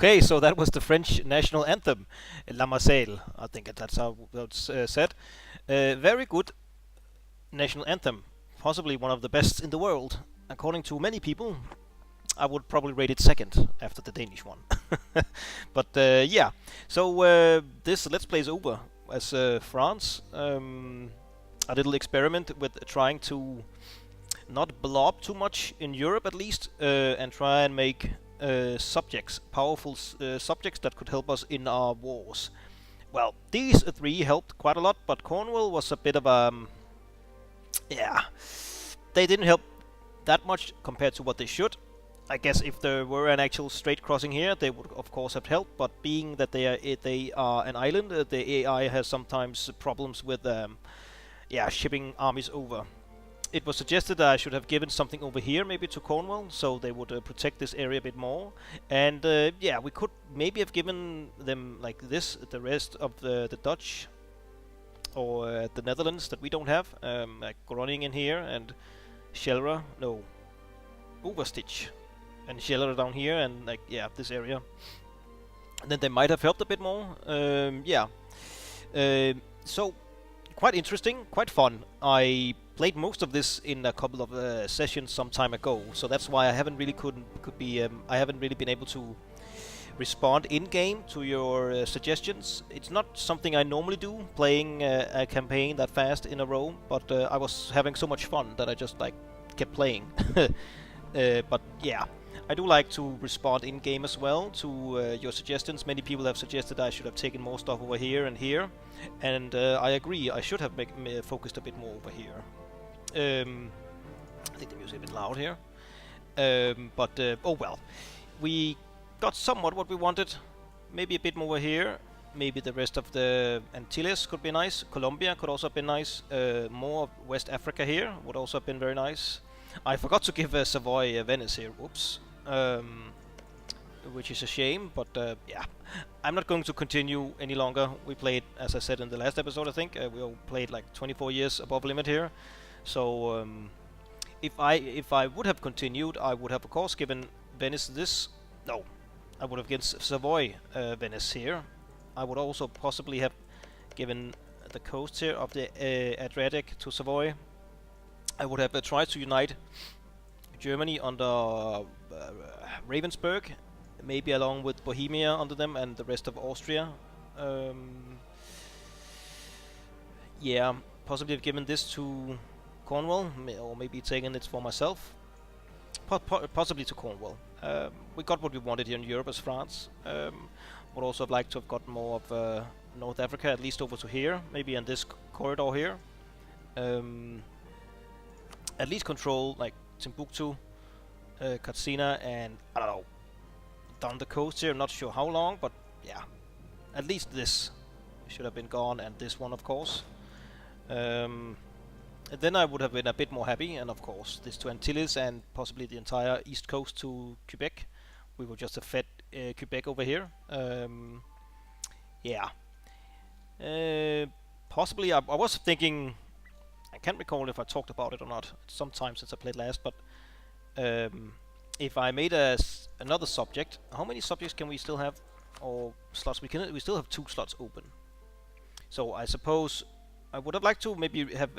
Okay, so that was the French national anthem, La Marseillaise. I think that's how it's said. Very good national anthem, possibly one of the best in the world, according to many people. I would probably rate it second after the Danish one. But yeah, so this Let's Play is over as France. A little experiment with trying to not blob too much in Europe at least, and try and make subjects, powerful subjects that could help us in our wars. Well, these three helped quite a lot, but Cornwall was a bit of a... yeah, they didn't help that much compared to what they should. I guess if there were an actual straight crossing here, they would of course have helped, but being that they are an island, the AI has sometimes problems with yeah, shipping armies over. It was suggested that I should have given something over here, maybe to Cornwall, so they would protect this area a bit more. And yeah, we could maybe have given them like this, the rest of the Dutch or the Netherlands that we don't have, like Groningen here and Schelre, no, Overstitch and Schelre down here, and like, yeah, this area. And then they might have helped a bit more. Yeah. So quite interesting, quite fun. I played most of this in a couple of sessions some time ago, so that's why I haven't really I haven't really been able to respond in game to your suggestions. It's not something I normally do, playing a campaign that fast in a row, but I was having so much fun that I just like kept playing. But yeah, I do like to respond in game as well to your suggestions. Many people have suggested I should have taken more stuff over here and here, and I agree, I should have focused a bit more over here. I think the music is a bit loud here, but oh well, we got somewhat what we wanted. Maybe a bit more over here. Maybe the rest of the Antilles could be nice. Colombia could also have been nice. More of West Africa here would also have been very nice. I forgot to give Savoy Venice here. Whoops. Which is a shame, but yeah, I'm not going to continue any longer. We played, as I said in the last episode, I think we all played like 24 years above limit here. So if I would have continued, I would have of course given Venice this. No, I would have given Savoy Venice here. I would also possibly have given the coast here of the Adriatic to Savoy. I would have tried to unite Germany under Ravensburg, maybe along with Bohemia under them and the rest of Austria. Yeah, possibly have given this to Cornwall, or maybe taken it for myself. Possibly to Cornwall. We got what we wanted here in Europe as France. Would also have liked to have got more of North Africa, at least over to here, maybe in this corridor here. At least control like Timbuktu, Katsina, and I don't know, down the coast here. I'm not sure how long, but yeah, at least this should have been gone, and this one of course. And then I would have been a bit more happy, and of course this to Antilles and possibly the entire east coast to Quebec. We would just have fed Quebec over here. Yeah. Possibly I was thinking, I can't recall if I talked about it or not. It's some time since I played last, but if I made another subject, how many subjects can we still have, or slots? We still have 2 slots open. So I suppose I would have liked to maybe have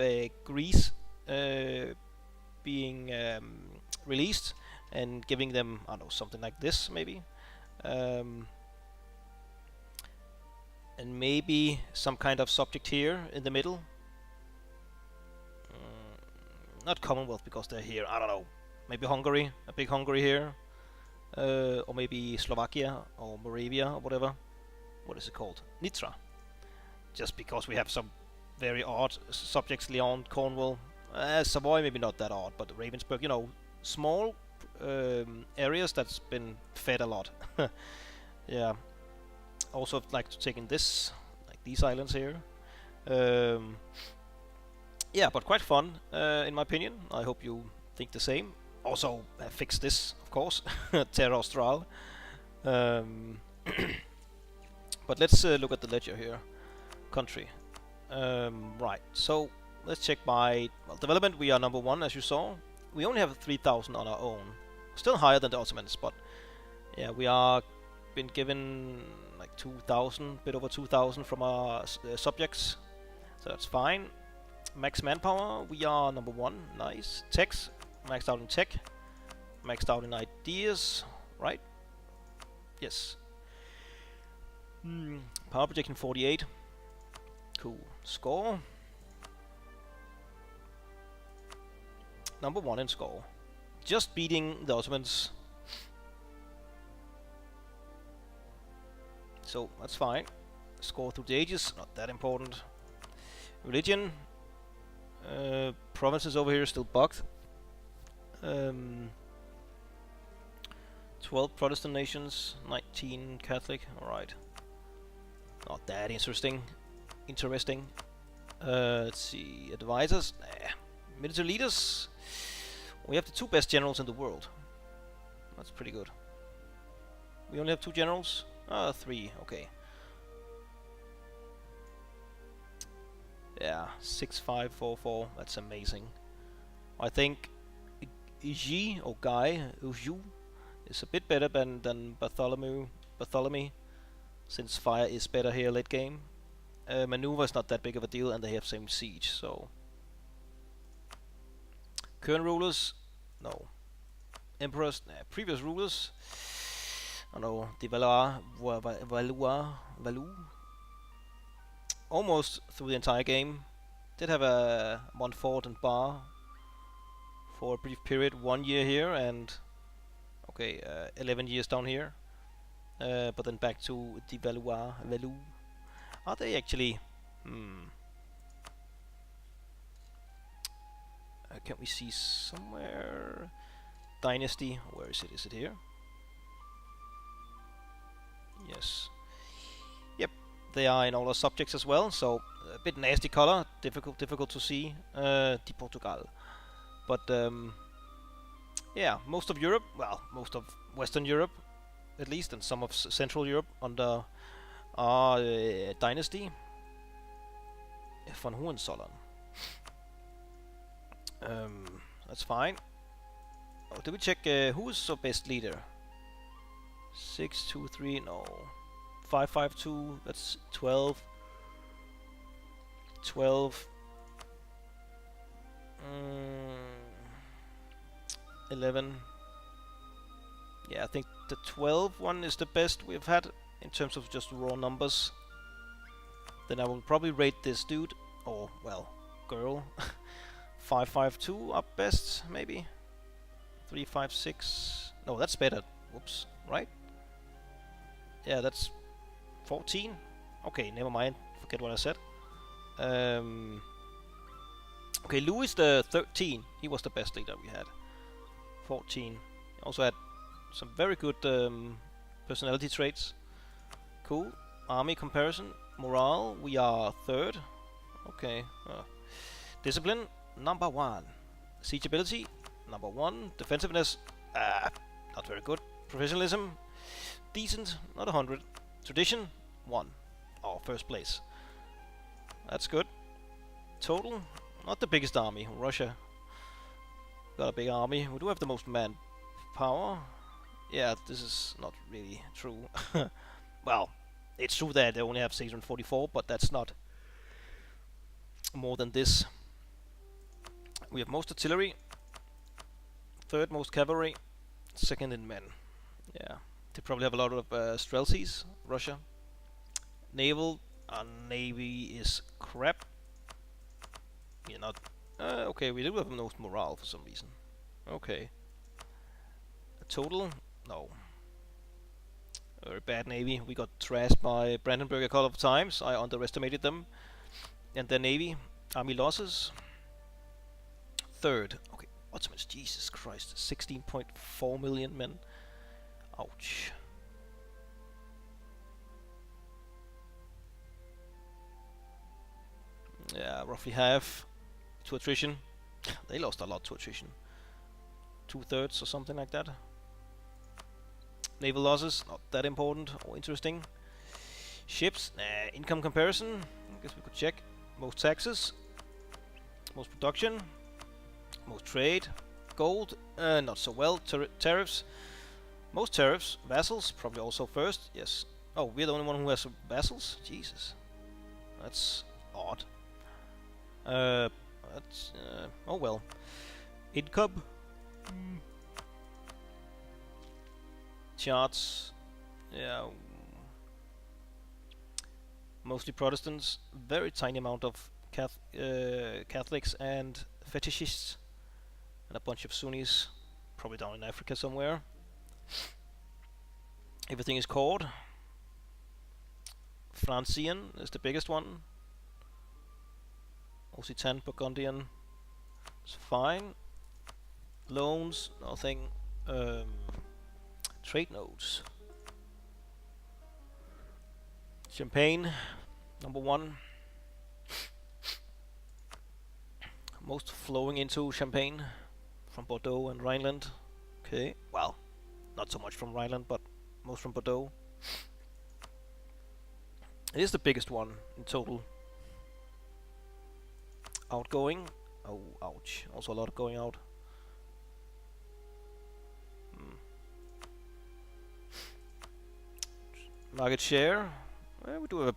Greece being released and giving them, I don't know, something like this maybe, and maybe some kind of subject here in the middle. Not Commonwealth because they're here. I don't know. Maybe Hungary, a big Hungary here, or maybe Slovakia or Moravia or whatever. What is it called? Nitra. Just because we have some very odd subjects: Leon, Cornwall, Savoy. Maybe not that odd, but Ravensburg. You know, small areas that's been fed a lot. Yeah. Also, I'd like to take in this, like these islands here. Yeah, but quite fun, in my opinion. I hope you think the same. Also, fix this, of course. Terra Austral. But let's look at the ledger here. Country. Right, so let's check by development. We are number 1, as you saw. We only have 3,000 on our own. Still higher than the Ottomans, but yeah, we are been given like 2,000, bit over 2,000 from our subjects, so that's fine. Max manpower, we are number 1, nice. Techs, maxed out in tech, maxed out in ideas, right? Yes. Power projection 48, cool. Score, number 1 in score, just beating the Ottomans. So that's fine. Score through the ages, not that important. Religion, provinces over here still bugged. 12 Protestant nations, 19 Catholic. All right, not that interesting. Let's see, advisors, military leaders. We have the 2 best generals in the world. That's pretty good. We only have 2 generals. 3, okay. Yeah, 6544, that's amazing. I think Iji or Guy Uju is a bit better than Bartholomew, since fire is better here late game. Maneuver is not that big of a deal, and they have same siege, so. Current rulers, no. Emperors, previous rulers. I know, the Valou. Almost through the entire game. Did have a Montfort and Bar for a brief period, 1 year here and 11 years down here. But then back to the Valou. Are they actually? Can we see somewhere? Dynasty, where is it? Is it here? Yes. Yep, they are in all our subjects as well, so a bit nasty color, difficult to see. De Portugal. But yeah, most of Europe, well, most of Western Europe at least, and some of Central Europe under our dynasty. Von Hohenzollern. That's fine. Oh, did we check who is our best leader? 623, no. 552, that's 12. 12. 11. Yeah, I think the 12 one is the best we've had in terms of just raw numbers. Then I will probably rate this dude, or, well, girl. 552 up best, maybe. 356. No, that's better. Whoops, right? Yeah, that's 14. Okay, never mind. Forget what I said. Okay, Louis the 13. He was the best leader we had. 14. Also had some very good personality traits. Cool. Army comparison. Morale, we are 3rd. Okay. Discipline, number 1. Siege ability, number 1. Defensiveness, not very good. Professionalism, decent, not 100. Tradition, 1. Oh, 1st place. That's good. Total, not the biggest army. Russia got a big army. We do have the most manpower. Yeah, this is not really true. Well, it's true that they only have 644, but that's not more than this. We have most artillery, 3rd most cavalry, 2nd in men. Yeah, they probably have a lot of streltsies, Russia. Naval, our navy is crap. We're not. Okay, we do have the most morale for some reason. Okay. A total, no. Very bad navy. We got trashed by Brandenburg a couple of times. I underestimated them. And their navy, army losses. 3rd. Okay, Ottomans, Jesus Christ, 16.4 million men. Ouch. Yeah, roughly half to attrition. They lost a lot to attrition. 2/3 or something like that. Naval losses, not that important or interesting. Ships, income comparison. I guess we could check. Most taxes, most production, most trade, gold, not so well. Tariffs, Most tariffs. Vassals, probably also first. Yes. Oh, we're the only one who has vassals? Jesus. That's odd. Uh, oh well. Income. Charts. Yeah. Mostly Protestants. Very tiny amount of Catholics and fetishists. And a bunch of Sunnis. Probably down in Africa somewhere. Everything is called. Francian is the biggest one. Occitan, Burgundian. It's fine. Loans, nothing. Trade notes. Champagne, number 1. Most flowing into Champagne from Bordeaux and Rhineland. Okay, well, not so much from Rhineland, but most from Bordeaux. It is the biggest one in total. Outgoing. Oh, ouch. Also a lot of going out. Market share. Well, we do have a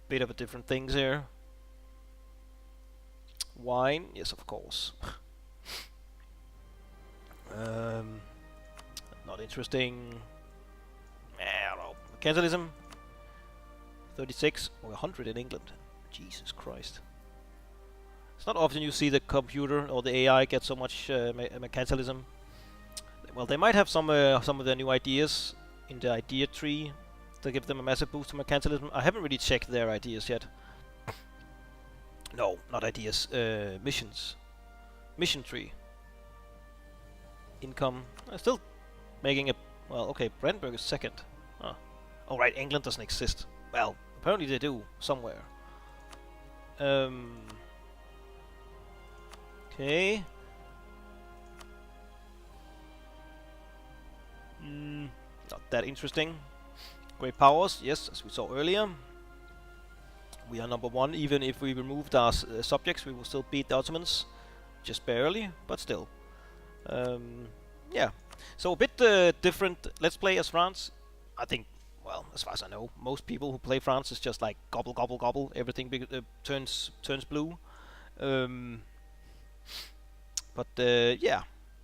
bit of a different things here. Wine. Yes, of course. Not interesting. I don't know. Mercantilism. 36 or 100 in England. Jesus Christ. It's not often you see the computer or the AI get so much mercantilism. Well, they might have some of their new ideas in the idea tree to give them a massive boost to mercantilism. I haven't really checked their ideas yet. No, not ideas. Missions. Mission tree. Income. Still making a... Well, okay, Brandenburg is second. Huh. Oh, right, England doesn't exist. Well, apparently they do, somewhere. Okay. Not that interesting. Great powers, yes, as we saw earlier. We are number 1, even if we removed our subjects, we will still beat the Ottomans. Just barely, but still. Yeah, so a bit different. Let's play as France. I think, well, as far as I know, most people who play France is just like gobble, gobble, gobble. Everything turns blue. But yeah,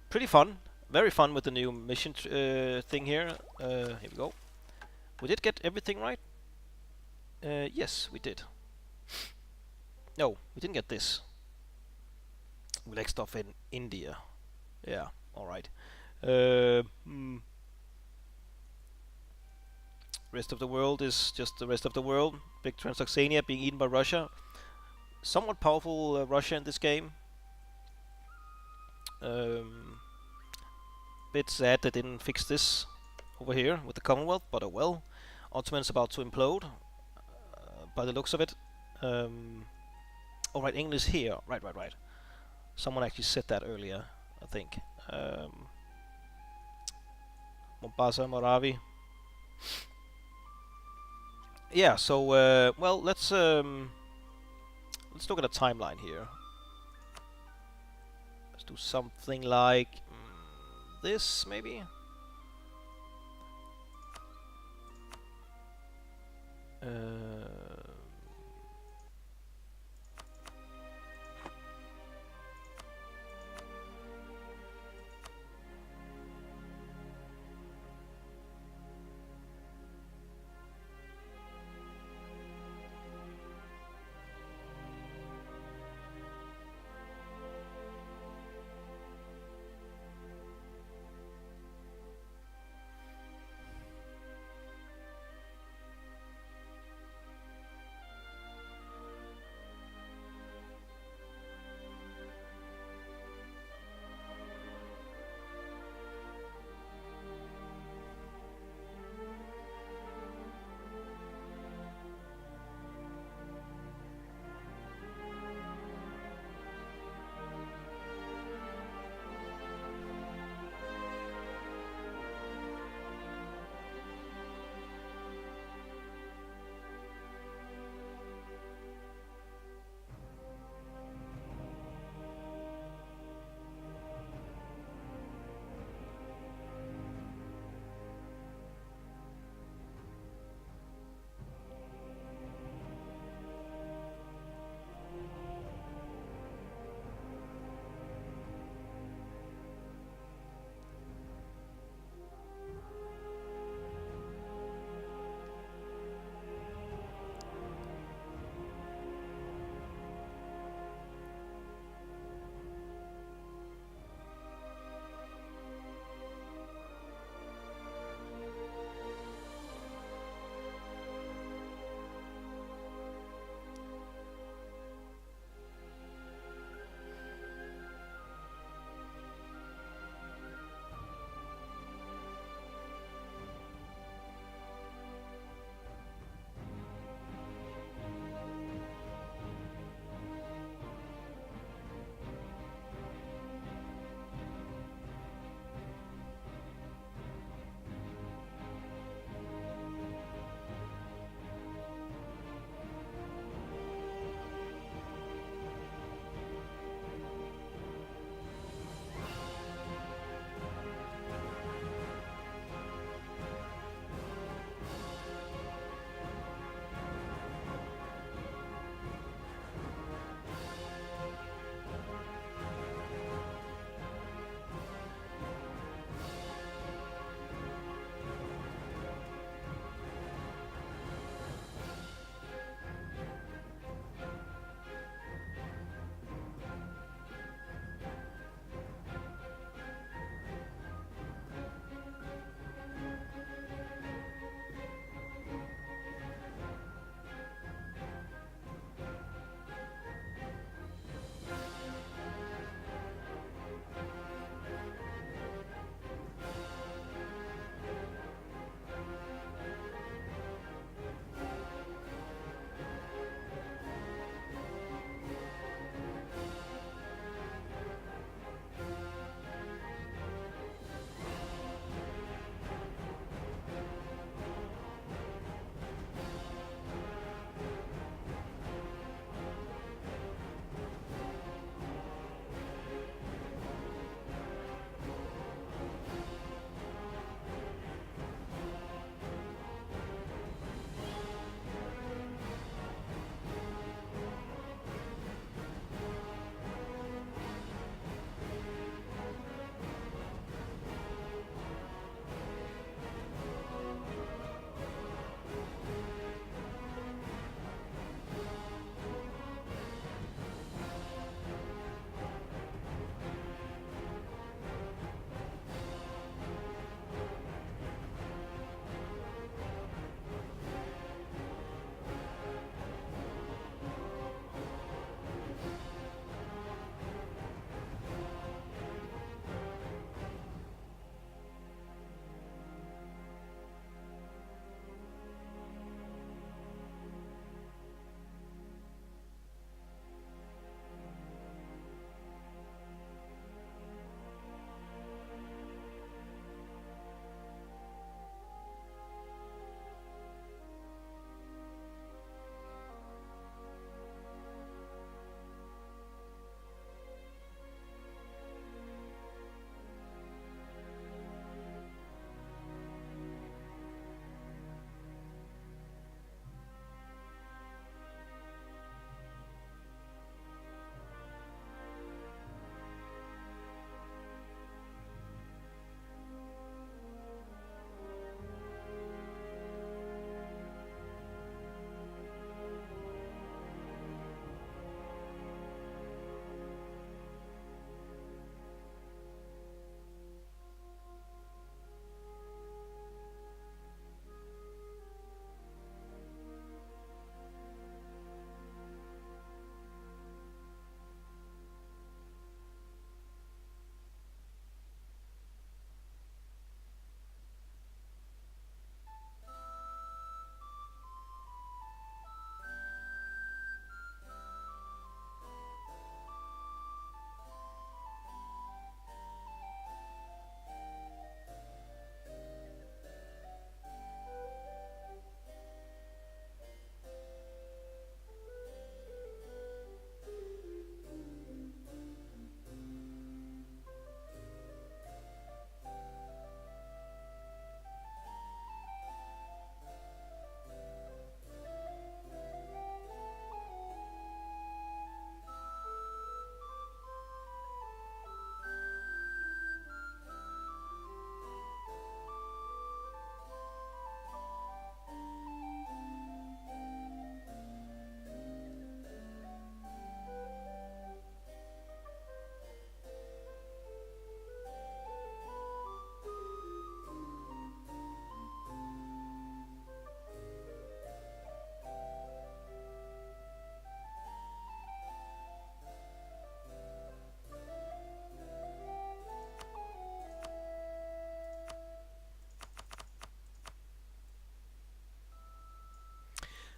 pretty fun. Very fun with the new mission thing here. Here we go. We did get everything right. Yes, we did. No, we didn't get this. We like stuff in India. Yeah, alright. Rest of the world is just the rest of the world. Big Transoxania being eaten by Russia. Somewhat powerful Russia in this game. Bit sad they didn't fix this over here with the Commonwealth, but oh well. Ottoman's about to implode by the looks of it. Alright, England is here. Right. Someone actually said that earlier, I think. Mombasa, Moravi. Yeah, so well, let's look at a timeline here. Let's do something like this, maybe.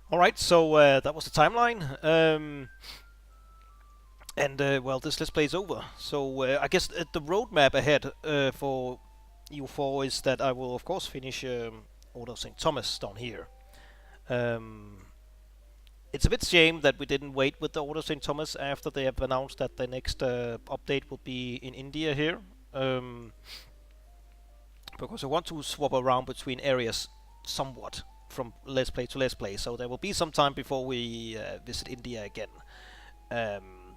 All right, so that was the timeline. And well, this let's play is over. So I guess the roadmap ahead for EU4 is that I will of course finish Order of St. Thomas down here. Um, it's a bit shame that we didn't wait with the Order of St. Thomas after they have announced that the next update will be in India here. Um, because I want to swap around between areas somewhat from Let's Play to Let's Play. So there will be some time before we visit India again. Um,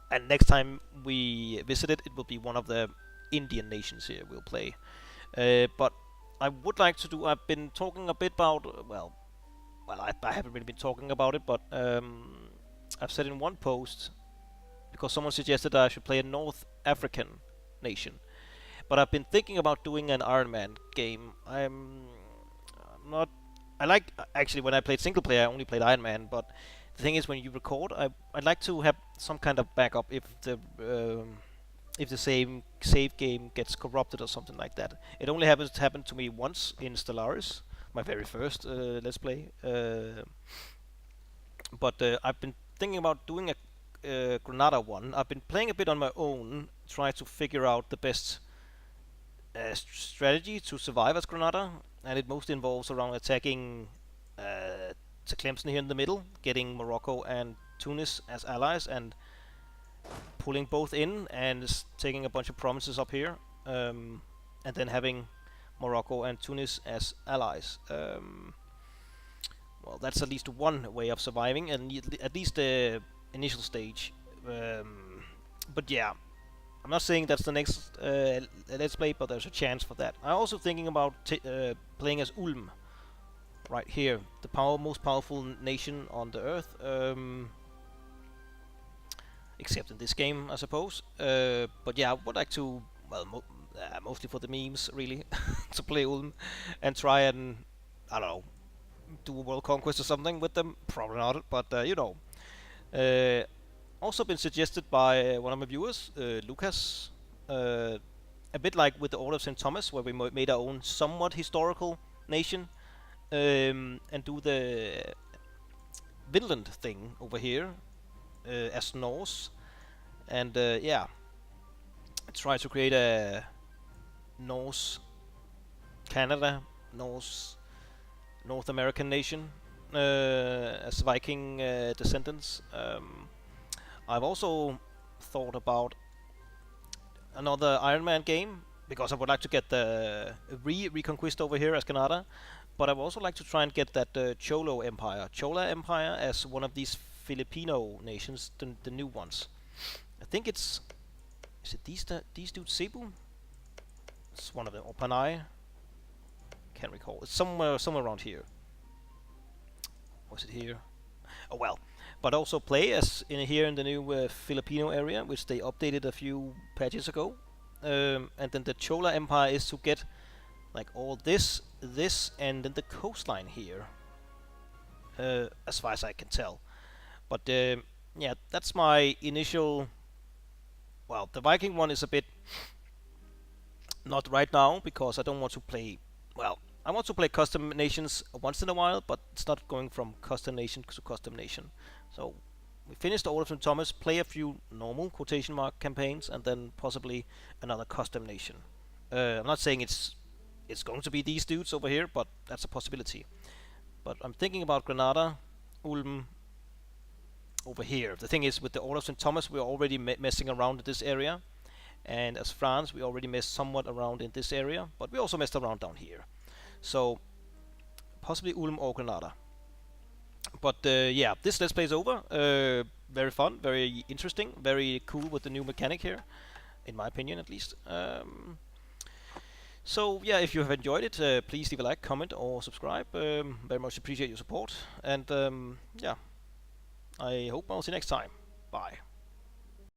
and next time we visit it, it will be one of the Indian nations here we'll play. But I would like to do. I've been talking a bit about I haven't really been talking about it, but I've said in one post because someone suggested I should play a North African nation. But I've been thinking about doing an Iron Man game. I'm not. I like actually when I played single player, I only played Iron Man. But the thing is, when you record, I'd like to have some kind of backup if the same save game gets corrupted or something like that. It only happened to me once in Stellaris, my very first Let's Play. But I've been thinking about doing a Granada one. I've been playing a bit on my own, trying to figure out the best strategy to survive as Granada, and it mostly involves around attacking Tlemcen here in the middle, getting Morocco and Tunis as allies, and pulling both in and taking a bunch of provinces up here, and then having Morocco and Tunis as allies. Well, that's at least one way of surviving, and at least the initial stage. But yeah, I'm not saying that's the next Let's Play, but there's a chance for that. I'm also thinking about playing as Ulm, right here, the most powerful nation on the earth, except in this game, I suppose. But yeah, I would like to, well, mostly for the memes, really, to play Ulm and try and, I don't know, do a world conquest or something with them. Probably not, but you know. Also been suggested by one of my viewers, Lucas, a bit like with the Order of St. Thomas, where we made our own somewhat historical nation, and do the Vinland thing over here as Norse, and yeah, try to create a Norse Canada, North American nation as Viking descendants. I've also thought about another Iron Man game because I would like to get the Reconquist over here as Canada, but I would also like to try and get that Chola Empire as one of these Filipino nations, the new ones. I think is it these dudes, Cebu? It's one of them, or Panay. Can't recall. It's somewhere around here. Was it here? Oh well. But also play as here in the new Filipino area, which they updated a few patches ago. And then the Chola Empire is to get like all this, and then the coastline here, as far as I can tell. But yeah, that's my initial. Well, the Viking one is a bit not right now because I don't want to play. Well, I want to play custom nations once in a while, but it's not going from custom nation to custom nation. So we finished the Order of St. Thomas, play a few normal quotation mark campaigns, and then possibly another custom nation. I'm not saying it's going to be these dudes over here, but that's a possibility. But I'm thinking about Granada, Ulm, over here. The thing is, with the Order of St. Thomas, we're already messing around in this area, and as France, we already messed somewhat around in this area, but we also messed around down here. So possibly Ulm or Granada. But yeah, this Let's Play is over. Very fun, very interesting, very cool with the new mechanic here, in my opinion at least. So yeah, if you have enjoyed it, please leave a like, comment, or subscribe. Very much appreciate your support. And yeah, I hope I'll see you next time. Bye.